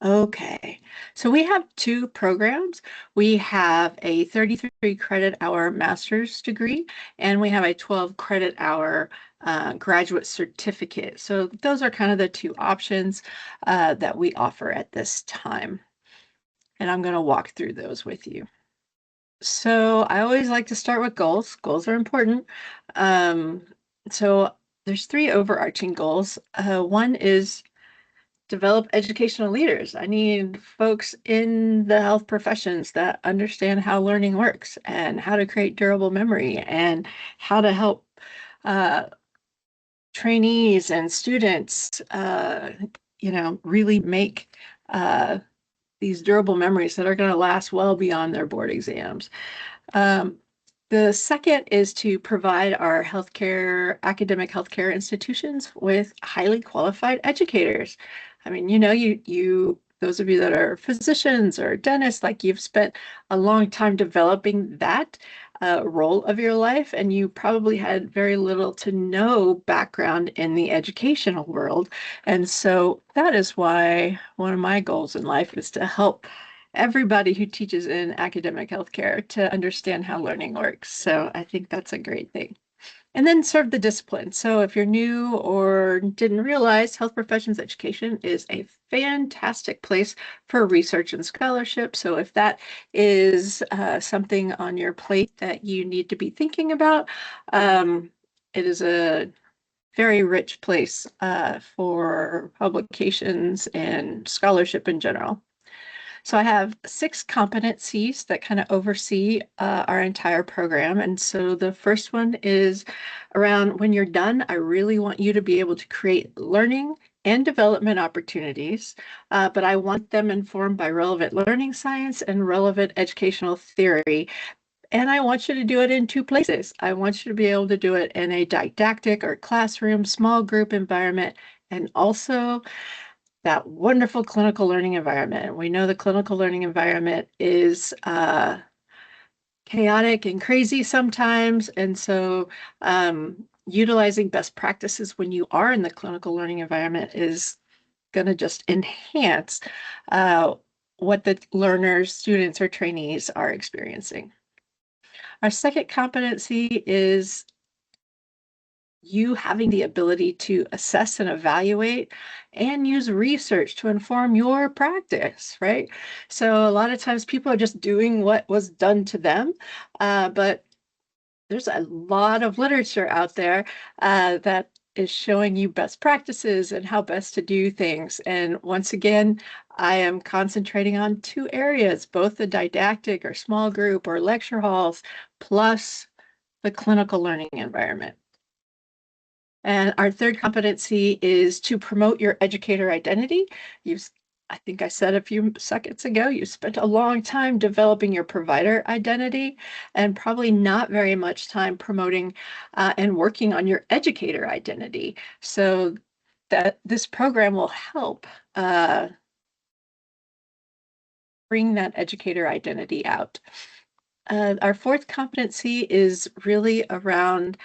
Okay, so we have two programs. We have a 33 credit hour master's degree, and we have a 12 credit hour graduate certificate. So those are kind of the two options that we offer at this time. And I'm going to walk through those with you. So I always like to start with goals. Goals are important. Um, so there's three overarching goals. One is develop educational leaders. I need folks in the health professions that understand how learning works and how to create durable memory and how to help uh, trainees and students, really make these durable memories that are going to last well beyond their board exams. Um, the second is to provide our academic healthcare institutions with highly qualified educators. I mean, those of you that are physicians or dentists, like you've spent a long time developing that role of your life, and you probably had very little to no background in the educational world. And so that is why one of my goals in life is to help everybody who teaches in academic healthcare to understand how learning works. So I think that's a great thing. And then serve the discipline. So if you're new or didn't realize, health professions education is a fantastic place for research and scholarship. So if that is something on your plate that you need to be thinking about, it is a very rich place for publications and scholarship in general. So I have 6 competencies that kind of oversee our entire program. And so the first one is around when you're done, I really want you to be able to create learning and development opportunities, but I want them informed by relevant learning science and relevant educational theory. And I want you to do it in 2 places. I want you to be able to do it in a didactic or classroom, small group environment, and also that wonderful clinical learning environment. We know the clinical learning environment is chaotic and crazy sometimes. And so utilizing best practices when you are in the clinical learning environment is going to just enhance what the learners, students, or trainees are experiencing. Our second competency is you having the ability to assess and evaluate and use research to inform your practice, right? So a lot of times people are just doing what was done to them, but there's a lot of literature out there that is showing you best practices and how best to do things. And once again, I am concentrating on 2 areas, both the didactic or small group or lecture halls, plus the clinical learning environment. And our third competency is to promote your educator identity. I think I said a few seconds ago, you spent a long time developing your provider identity and probably not very much time promoting and working on your educator identity. So that this program will help bring that educator identity out. Our fourth competency is really around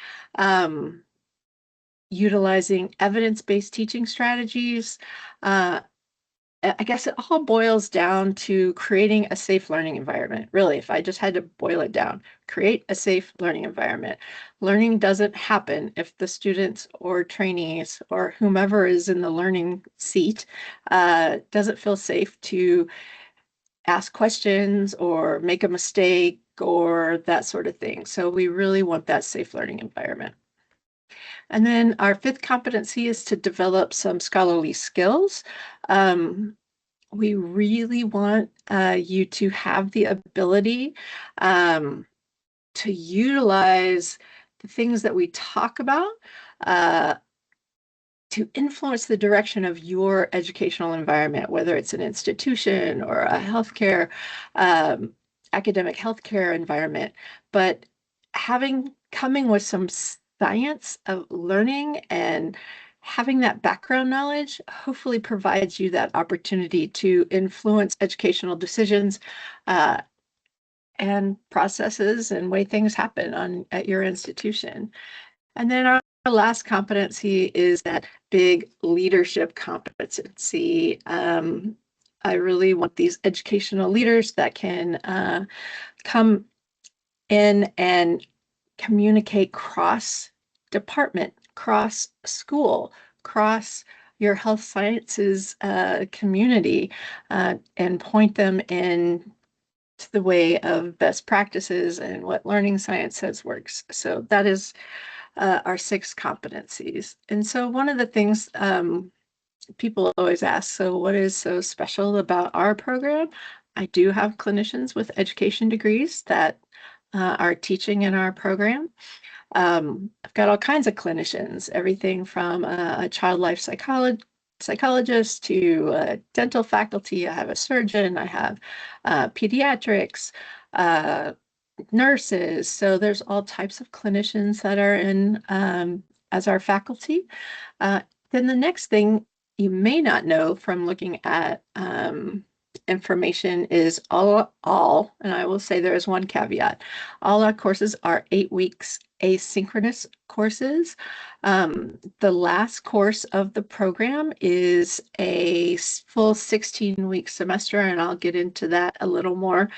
utilizing evidence-based teaching strategies. I guess it all boils down to creating a safe learning environment. Really, if I just had to boil it down, create a safe learning environment. Learning doesn't happen if the students or trainees or whomever is in the learning seat doesn't feel safe to ask questions or make a mistake or that sort of thing. So we really want that safe learning environment. And then our fifth competency is to develop some scholarly skills. We really want you to have the ability to utilize the things that we talk about to influence the direction of your educational environment, whether it's an institution or a healthcare, academic healthcare environment. But coming with some science of learning and having that background knowledge hopefully provides you that opportunity to influence educational decisions and processes and way things happen at your institution. And then our last competency is that big leadership competency I really want these educational leaders that can come in and communicate cross department, cross school, cross your health sciences community, and point them in to the way of best practices and what learning science says works. So that is our 6 competencies. And so one of the things people always ask, so what is so special about our program? I do have clinicians with education degrees that are teaching in our program. I've got all kinds of clinicians, everything from a child life psychologist to dental faculty. I have a surgeon, I have pediatrics, uh, nurses. So there's all types of clinicians that are in as our faculty. Then the next thing you may not know from looking at information is all, and I will say there is one caveat. All our courses are 8 weeks asynchronous courses. The last course of the program is a full 16-week semester, and I'll get into that a little more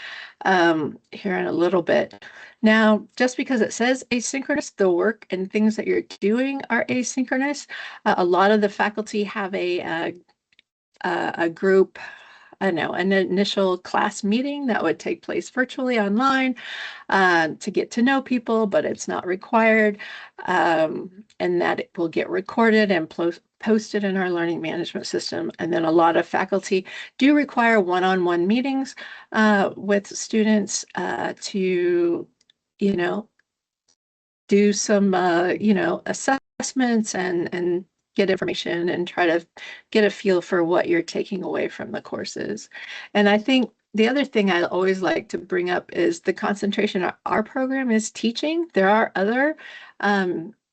here in a little bit. Now, just because it says asynchronous, the work and things that you're doing are asynchronous. A lot of the faculty have a group, I don't know, an initial class meeting that would take place virtually online to get to know people, but it's not required, and that it will get recorded and posted in our learning management system. And then a lot of faculty do require one-on-one meetings with students to, you know, do some, assessments and get information and try to get a feel for what you're taking away from the courses. And I think the other thing I always like to bring up is the concentration of our program is teaching. There are other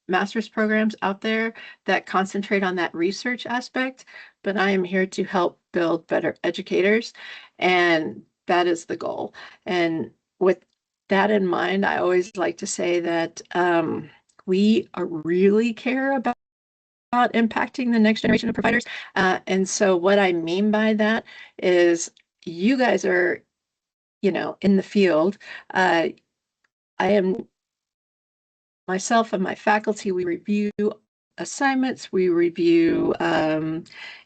master's programs out there that concentrate on that research aspect, but I am here to help build better educators, and that is the goal. And with that in mind, I always like to say that we really care about impacting the next generation of providers. And so what I mean by that is you guys are, in the field. I am myself and my faculty, we review assignments, we review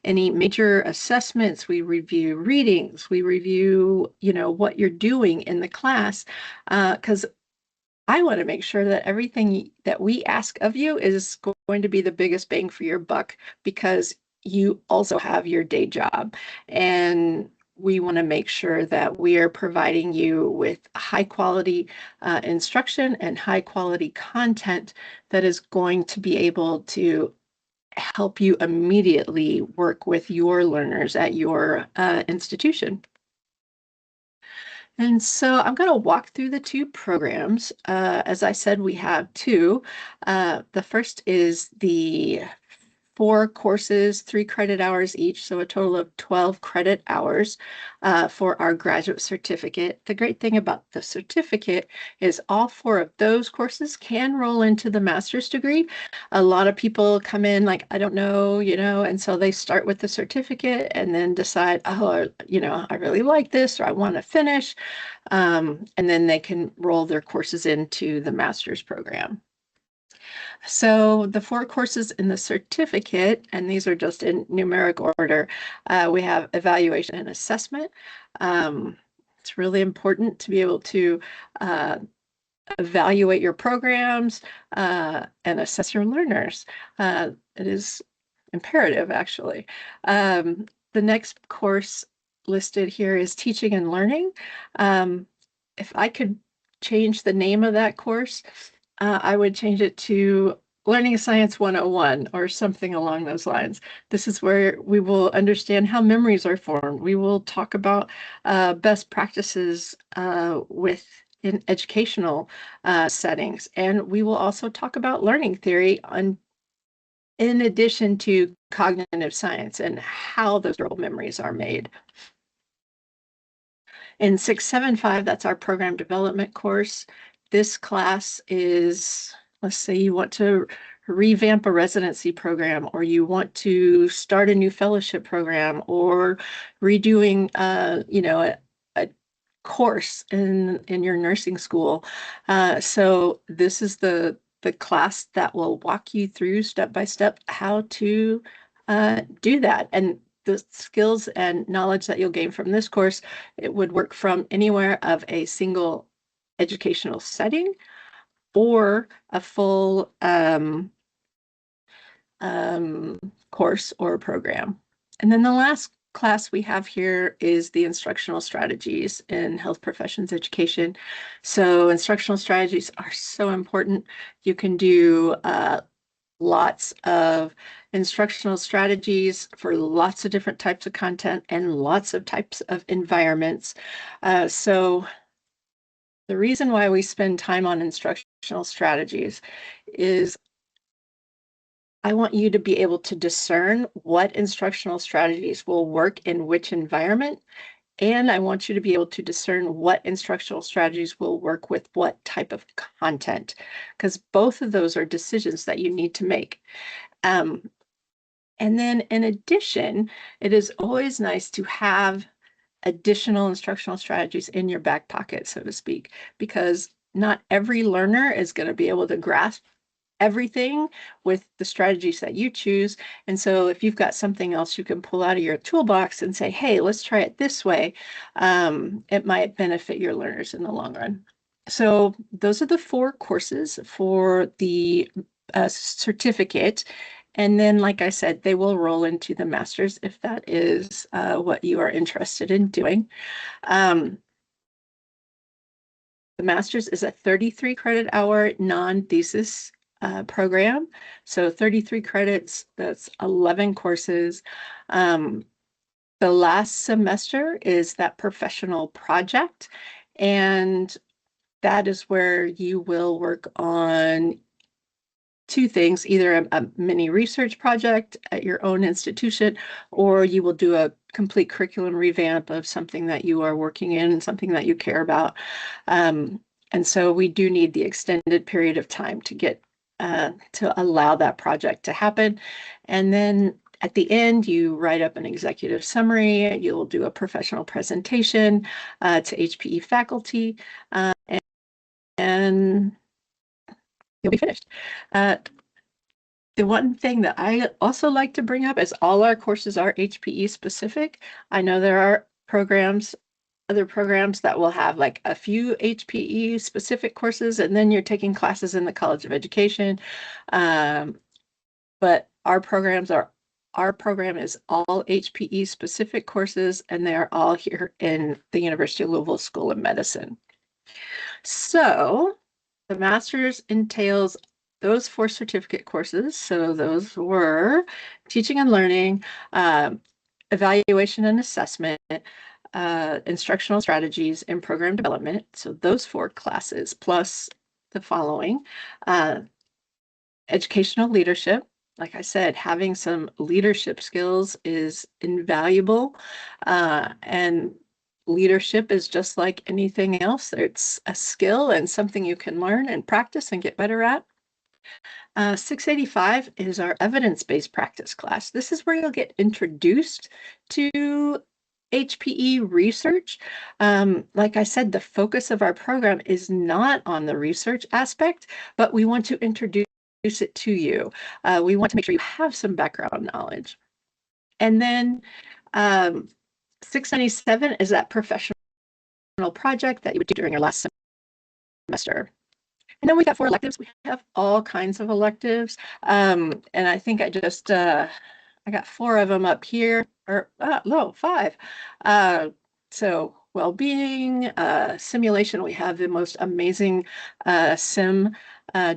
any major assessments, we review readings, we review, what you're doing in the class, because I want to make sure that everything that we ask of you is going to be the biggest bang for your buck, because you also have your day job. And we want to make sure that we are providing you with high quality instruction and high quality content that is going to be able to help you immediately work with your learners at your institution. And so I'm going to walk through the 2 programs. As I said, we have 2. The first is the 4 courses, 3 credit hours each, so a total of 12 credit hours for our graduate certificate. The great thing about the certificate is all 4 of those courses can roll into the master's degree. A lot of people come in like, I don't know, and so they start with the certificate and then decide, oh, I really like this, or I want to finish, and then they can roll their courses into the master's program. So the 4 courses in the certificate, and these are just in numeric order, we have evaluation and assessment. It's really important to be able to evaluate your programs and assess your learners. It is imperative, actually. The next course listed here is teaching and learning. If I could change the name of that course, I would change it to Learning Science 101 or something along those lines. This is where we will understand how memories are formed. We will talk about best practices in educational settings. And we will also talk about learning theory in addition to cognitive science and how those durable memories are made. In 675, that's our program development course. This class is, let's say you want to revamp a residency program, or you want to start a new fellowship program, or redoing, a course in your nursing school. So this is the class that will walk you through step by step how to do that. And the skills and knowledge that you'll gain from this course, it would work from anywhere of a single educational setting or a full course or program. And then the last class we have here is the instructional strategies in health professions education. So instructional strategies are so important. You can do lots of instructional strategies for lots of different types of content and lots of types of environments. So the reason why we spend time on instructional strategies is I want you to be able to discern what instructional strategies will work in which environment, and I want you to be able to discern what instructional strategies will work with what type of content, because both of those are decisions that you need to make. And then in addition, it is always nice to have additional instructional strategies in your back pocket, so to speak, because not every learner is going to be able to grasp everything with the strategies that you choose. And so if you've got something else you can pull out of your toolbox and say, hey, let's try it this way, it might benefit your learners in the long run. So those are the 4 courses for the certificate. And then, like I said, they will roll into the master's if that is what you are interested in doing. The master's is a 33 credit hour non-thesis program. So 33 credits, that's 11 courses. The last semester is that professional project, and that is where you will work on 2 things, either a mini research project at your own institution, or you will do a complete curriculum revamp of something that you are working in, something that you care about. And so we do need the extended period of time to get to allow that project to happen. And then at the end, you write up an executive summary, you'll do a professional presentation to HPE faculty, and you'll be finished. The one thing that I also like to bring up is all our courses are HPE specific. I know there are other programs that will have like a few HPE specific courses, and then you're taking classes in the College of Education. But our program is all HPE specific courses, and they are all here in the University of Louisville School of Medicine. So the master's entails those 4 certificate courses. So those were teaching and learning, evaluation and assessment, instructional strategies, and program development. So those 4 classes plus the following: educational leadership. Like I said, having some leadership skills is invaluable, and leadership is just like anything else. It's a skill and something you can learn and practice and get better at. 685 is our evidence-based practice class. This is where you'll get introduced to HPE research. Like I said, the focus of our program is not on the research aspect, but we want to introduce it to you. We want to make sure you have some background knowledge. And then 697 is that professional project that you would do during your last semester. And then we got 4 electives. We have all kinds of electives. And I think I got 4 of them up here, or no, 5. So well-being, simulation. We have the most amazing sim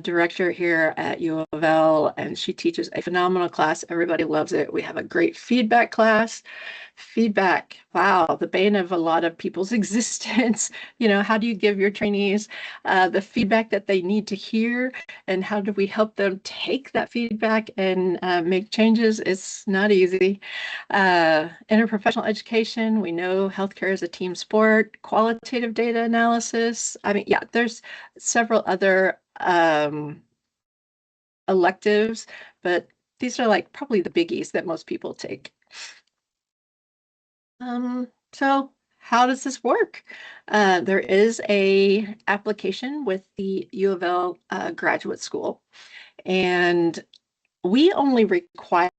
director here at UofL, and she teaches a phenomenal class. Everybody loves it. We have a great feedback class. Feedback, wow, the bane of a lot of people's existence. How do you give your trainees the feedback that they need to hear, and how do we help them take that feedback and make changes? It's not easy. Interprofessional education, we know healthcare is a team sport. Qualitative data analysis. I mean, yeah, there's several other electives, but these are like probably the biggies that most people take. So how does this work? There is a application with the UofL graduate school, and we only require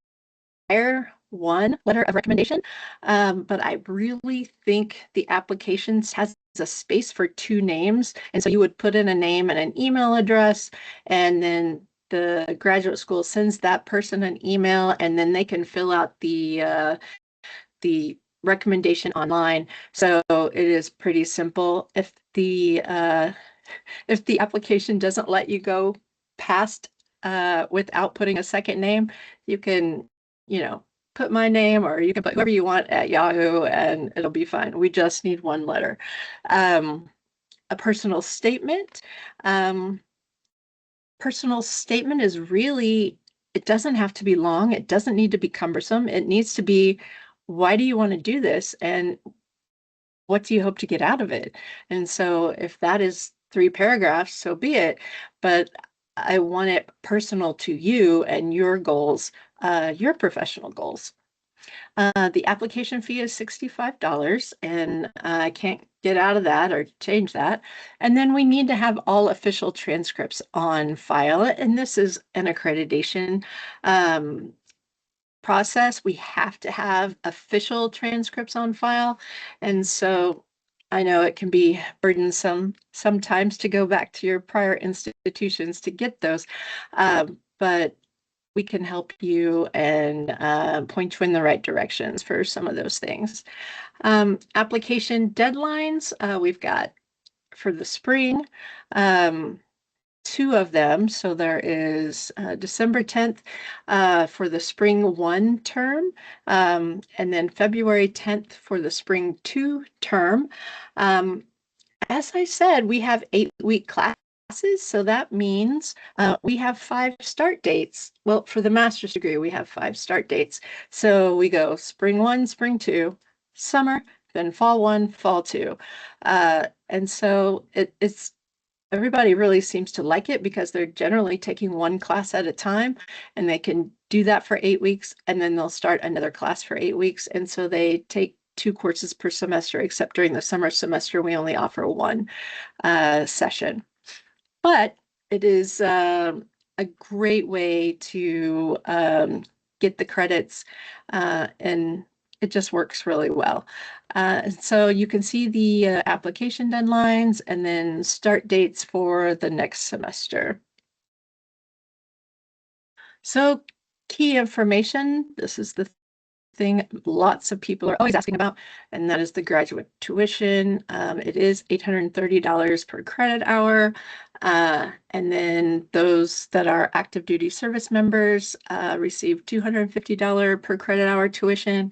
one letter of recommendation, but I really think the application has a space for 2 names, and so you would put in a name and an email address, and then the graduate school sends that person an email, and then they can fill out the recommendation online. So it is pretty simple. If the application doesn't let you go past without putting a second name, you can, put my name, or you can put whoever you want at Yahoo, and it'll be fine. We just need 1 letter. A personal statement. Personal statement is really, it doesn't have to be long. It doesn't need to be cumbersome. It needs to be, why do you want to do this? And what do you hope to get out of it? And so if that is 3 paragraphs, so be it. But I want it personal to you and your goals, your professional goals. The application fee is $65, and I can't get out of that or change that. And then we need to have all official transcripts on file, and this is an accreditation process. We have to have official transcripts on file, and so I know it can be burdensome sometimes to go back to your prior institutions to get those, but we can help you and point you in the right directions for some of those things. Application deadlines, we've got for the spring, 2 of them. So there is December 10th for the spring 1 term, and then February 10th for the spring 2 term. As I said, we have 8-week classes, so that means we have 5 start dates. Well, for the master's degree, we have 5 start dates. So we go spring 1, spring 2, summer, then fall 1, fall 2. And so it's everybody really seems to like it because they're generally taking 1 class at a time, and they can do that for 8 weeks, and then they'll start another class for 8 weeks. And so they take 2 courses per semester, except during the summer semester, we only offer 1 session. But it is a great way to get the credits, and it just works really well. So you can see the application deadlines and then start dates for the next semester. So key information, this is the thing lots of people are always asking about, and that is the graduate tuition. It is $830 per credit hour. And then those that are active duty service members receive $250 per credit hour tuition.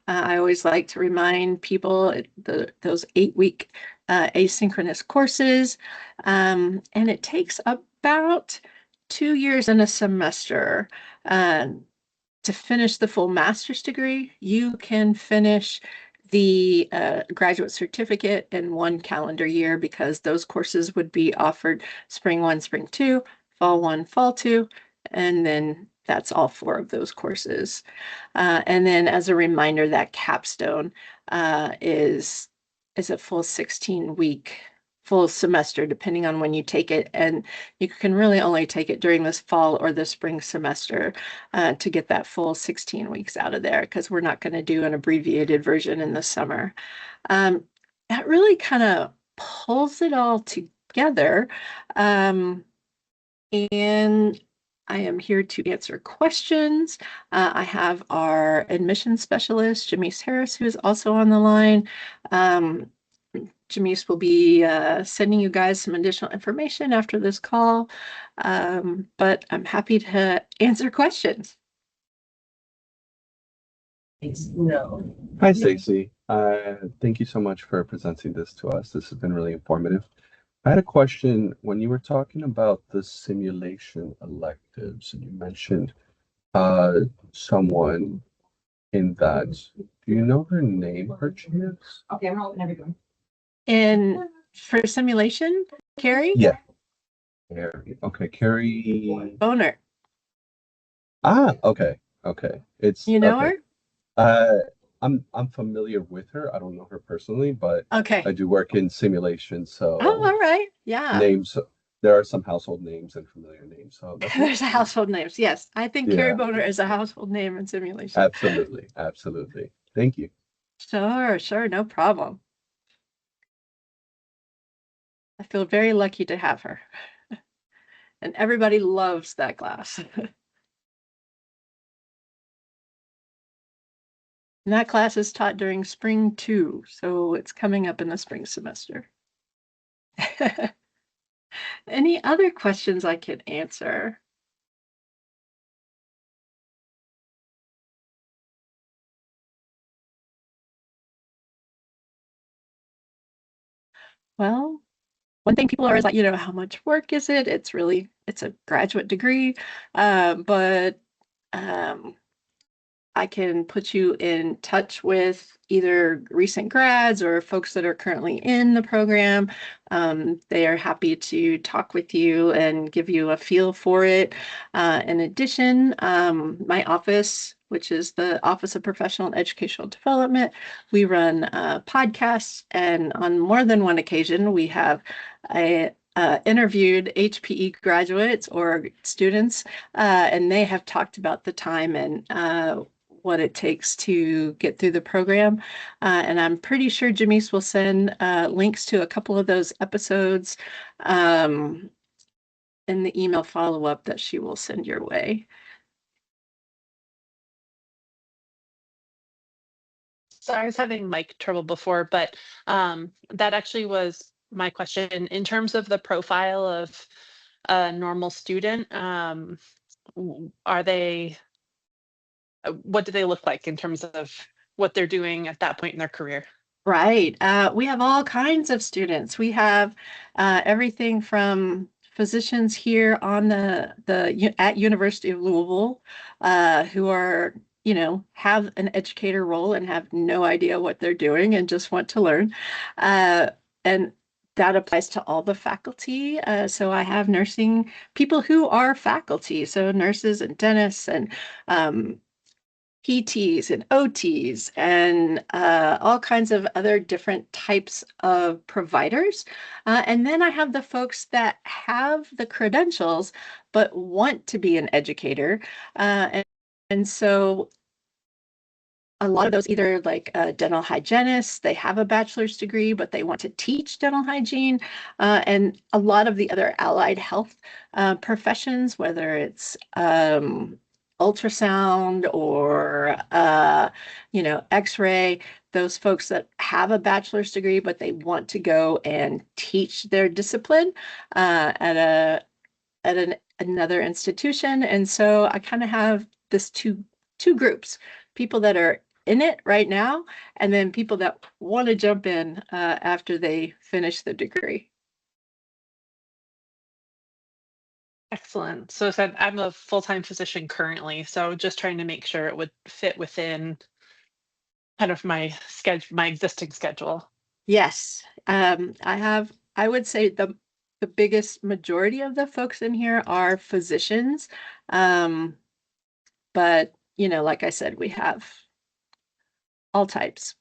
I always like to remind people those 8-week asynchronous courses, and it takes about 2 years and a semester to finish the full master's degree. You can finish the graduate certificate in 1 calendar year, because those courses would be offered spring 1, spring 2, fall 1, fall 2, and then that's all 4 of those courses. And then as a reminder, that capstone is a full 16-week full semester, depending on when you take it. And you can really only take it during this fall or the spring semester to get that full 16 weeks out of there, because we're not going to do an abbreviated version in the summer. That really kind of pulls it all together. And I am here to answer questions. I have our admissions specialist, Jamise Harris, who is also on the line. Jamise will be sending you guys some additional information after this call, but I'm happy to answer questions. No. Hi, Staci. Thank you so much for presenting this to us. This has been really informative. I had a question when you were talking about the simulation electives, and you mentioned someone in that. Do you know her name, per chance? Okay, I'm rolling everything. And for simulation, Carrie? Yeah. Carrie. Okay, Carrie Boner. Ah, okay. Okay. It's You know okay. her? Uh, I'm familiar with her. I don't know her personally, but I Okay. do work in simulation, Oh, so all right. Yeah. names there are some household names and familiar names, so that's There's a interesting. household names. Yes, I think Carrie Yeah, Boner is a household name in simulation. absolutely. Absolutely. Thank you. Sure, sure, no problem. I feel very lucky to have her. And everybody loves that class. And that class is taught during spring too, so it's coming up in the spring semester. Any other questions I could answer? Well, one thing people are is like, how much work is it? It's a graduate degree, but um, I can put you in touch with either recent grads or folks that are currently in the program. They are happy to talk with you and give you a feel for it. In addition, my office, which is the Office of Professional and Educational Development, we run podcasts, and on more than one occasion, we have interviewed HPE graduates or students, and they have talked about the time and what it takes to get through the program. And I'm pretty sure Janice will send links to a couple of those episodes um, in the email follow-up that she will send your way. Sorry, I was having mic trouble before, but that actually was my question. In terms of the profile of a normal student, are they, what do they look like in terms of what they're doing at that point in their career? Right. We have all kinds of students. We have everything from physicians here on at University of Louisville who are, have an educator role and have no idea what they're doing and just want to learn. And that applies to all the faculty. So I have nursing people who are faculty, so nurses and dentists and PTs and OTs and all kinds of other different types of providers. And then I have the folks that have the credentials but want to be an educator. And so a lot of those either like dental hygienists, they have a bachelor's degree, but they want to teach dental hygiene. And a lot of the other allied health professions, whether it's ultrasound or, x-ray, those folks that have a bachelor's degree, but they want to go and teach their discipline at another institution. And so I kind of have this two groups, people that are in it right now, and then people that want to jump in after they finish the degree. Excellent. So said I'm a full-time physician currently, so just trying to make sure it would fit within kind of my schedule, my existing schedule. Yes, I would say the biggest majority of the folks in here are physicians. Um, but, like I said, we have all types.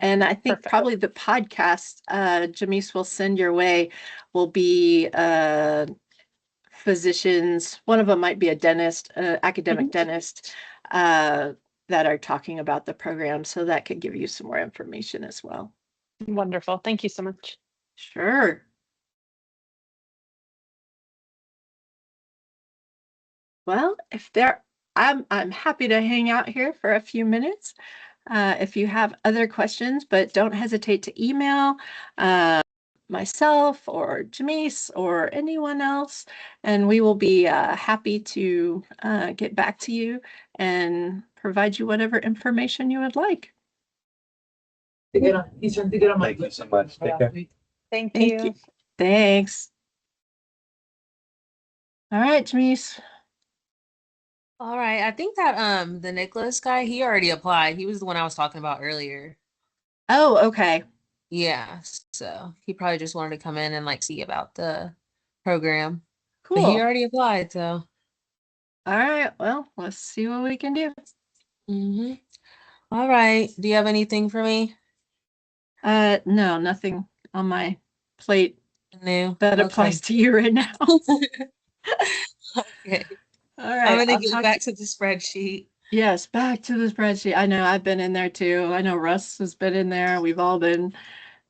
And I think Perfect. probably the podcast Jamise will send your way will be physicians. One of them might be a dentist, academic Mhm. dentist, that are talking about the program. So that could give you some more information as well. Wonderful. Thank you so much. Sure. Well, I'm happy to hang out here for a few minutes. If you have other questions, but don't hesitate to email myself or Jamise or anyone else, and we will be happy to get back to you and provide you whatever information you would like. Thank you so much. Take care. Thank Thank you. you. Thanks. All right, Jamise. All right. I think that the Nicholas guy, he already applied. He was the one I was talking about earlier. Oh, okay. Yeah. So he probably just wanted to come in and like see about the program. But he Cool. already applied, so All right. Well, let's see what we can do. Mm-hmm. All right. Do you have anything for me? No, nothing on my plate No. that Okay. applies to you right now. Okay. All I'm right. gonna I'll get talk back to the spreadsheet. Yes, back to the spreadsheet. I know I've been in there too. I know Russ has been in there. We've all been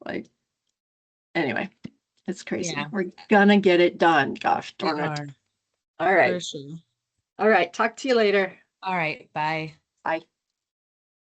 like, anyway, it's crazy. Yeah. We're gonna get it done. Gosh We darn it. are All for right. sure. All right. Talk to you later. All right. Bye. Bye.